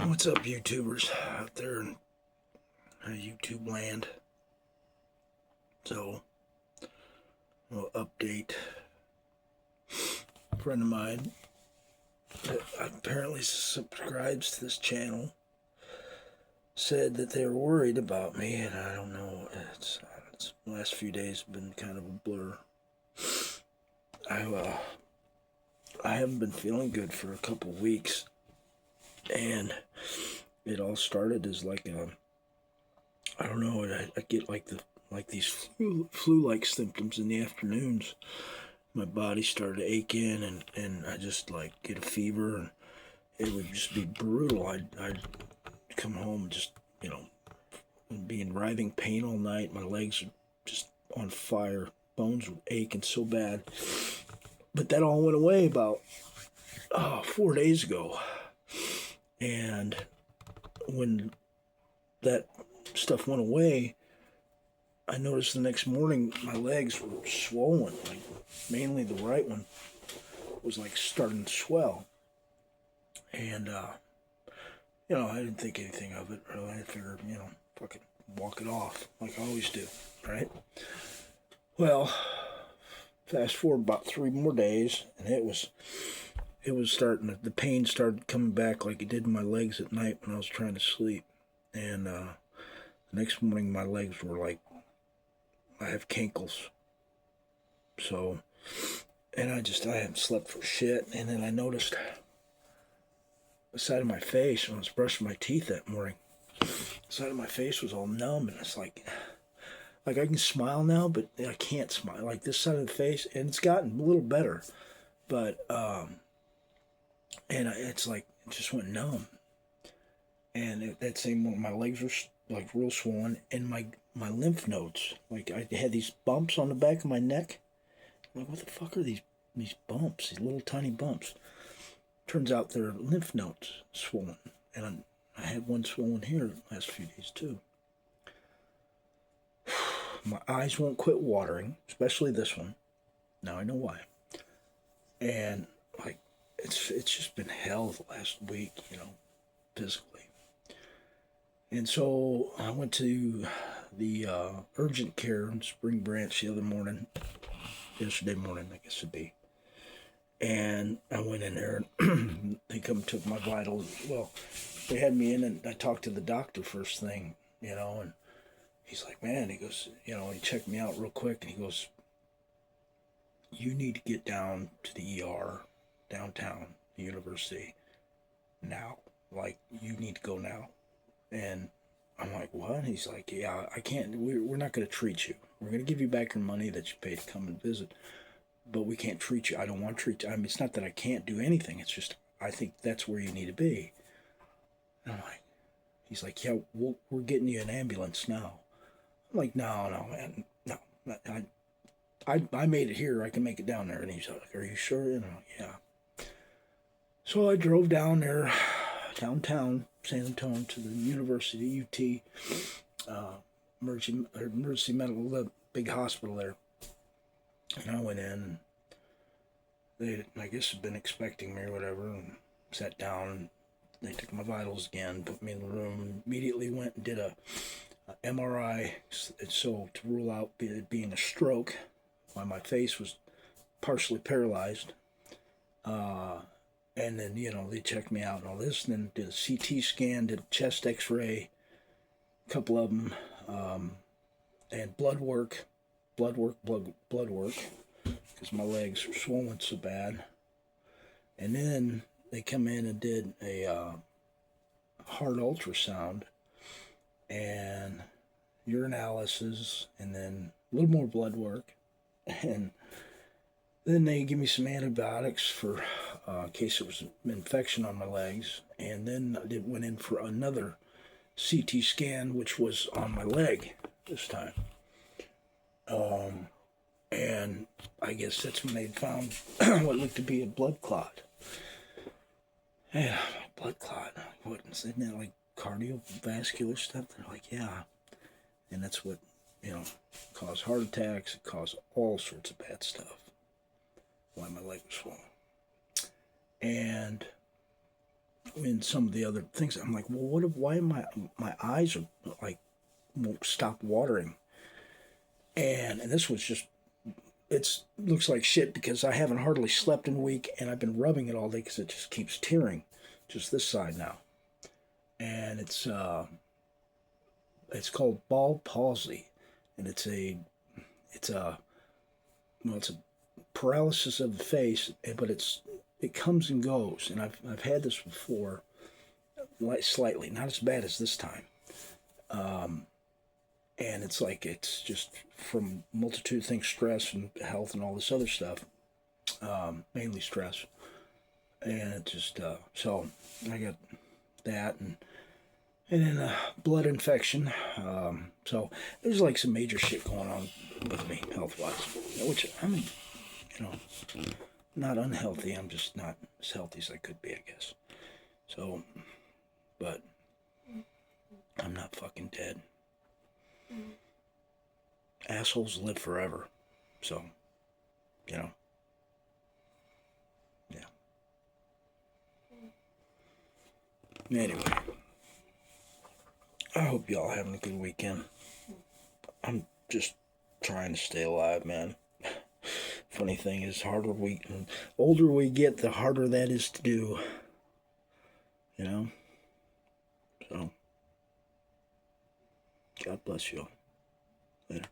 What's up, YouTubers out there in YouTube land? So, a little update. A friend of mine that apparently subscribes to this channel said that they were worried about me, and I don't know. It's the last few days have been kind of a blur. I haven't been feeling good for a couple weeks, and it all started as like I don't know. I get like these flu-like symptoms in the afternoons. My body started aching, and I just like get a fever, and it would just be brutal. I'd come home and just, be in writhing pain all night. My legs are just on fire. Bones were aching so bad. But that all went away about 4 days ago. And when that stuff went away, I noticed the next morning my legs were swollen. Like, mainly the right one was like starting to swell. And, I didn't think anything of it, really. I figured, fucking walk it off like I always do, right? Well, fast forward about 3 more days, and it was the pain started coming back like it did in my legs at night when I was trying to sleep. And the next morning, my legs were like, I have cankles. So, and I hadn't slept for shit. And then I noticed the side of my face when I was brushing my teeth that morning. The side of my face was all numb, and it's like I can smile now, but I can't smile. Like this side of the face, and it's gotten a little better, but it's like it just went numb. And that same one, my legs were like real swollen, and my lymph nodes, like I had these bumps on the back of my neck. I'm like, what the fuck are these bumps? These little tiny bumps. Turns out they're lymph nodes swollen, and I had one swollen here the last few days too. My eyes won't quit watering, especially this one. Now I know why. And like it's just been hell the last week, physically. And so I went to the urgent care in Spring Branch yesterday morning, I guess it'd be. And I went in there, and they come took my vitals. Well, they had me in, and I talked to the doctor first thing, and he's like, man, he goes, he checked me out real quick, and he goes, you need to get down to the ER downtown, the university, now. Like, you need to go now. And I'm like, what? He's like, yeah, I can't, we're not going to treat you. We're going to give you back your money that you paid to come and visit, but we can't treat you. I don't want to treat you. I mean, it's not that I can't do anything. It's just, I think that's where you need to be. And I'm like, he's like, yeah, we're getting you an ambulance now. I'm like, no, man, no. I made it here. I can make it down there. And he's like, are you sure? And I'm like, yeah. So I drove down there, downtown San Antonio, to the University, emergency medical, the big hospital there. And I went in. They, I guess, had been expecting me or whatever, and sat down. And they took my vitals again, put me in the room. Immediately went and did a MRI, so to rule out it being a stroke, while my face was partially paralyzed. And then, they checked me out and all this, and then did a CT scan, did a chest x-ray, a couple of them, and blood work, because my legs were swollen so bad. And then they come in and did a heart ultrasound and urinalysis, and then a little more blood work. And then they give me some antibiotics for in case it was an infection on my legs. And then I went in for another CT scan, which was on my leg this time. And I guess that's when they found what looked to be a blood clot. Yeah, blood clot. What, isn't that like cardiovascular stuff? They're like, yeah. And that's what, caused heart attacks. It caused all sorts of bad stuff. Why my leg was swollen. And in some of the other things. I'm like, well, why am my eyes are like won't stop watering? And this was just, it looks like shit because I haven't hardly slept in a week, and I've been rubbing it all day because it just keeps tearing, just this side now. And it's called bald palsy, and it's a well, it's a paralysis of the face, but it comes and goes, and I've had this before, like slightly, not as bad as this time. And it's like it's just from multitude of things, stress and health and all this other stuff, mainly stress, and it just so I got that and then a blood infection. So there's like some major shit going on with me health wise, which I'm, not unhealthy. I'm just not as healthy as I could be, I guess. So, but I'm not fucking dead. Assholes live forever. So, yeah. Anyway, I hope y'all having a good weekend. I'm just trying to stay alive, man. Funny thing is, older we get, the harder that is to do. So, God bless you all. Later.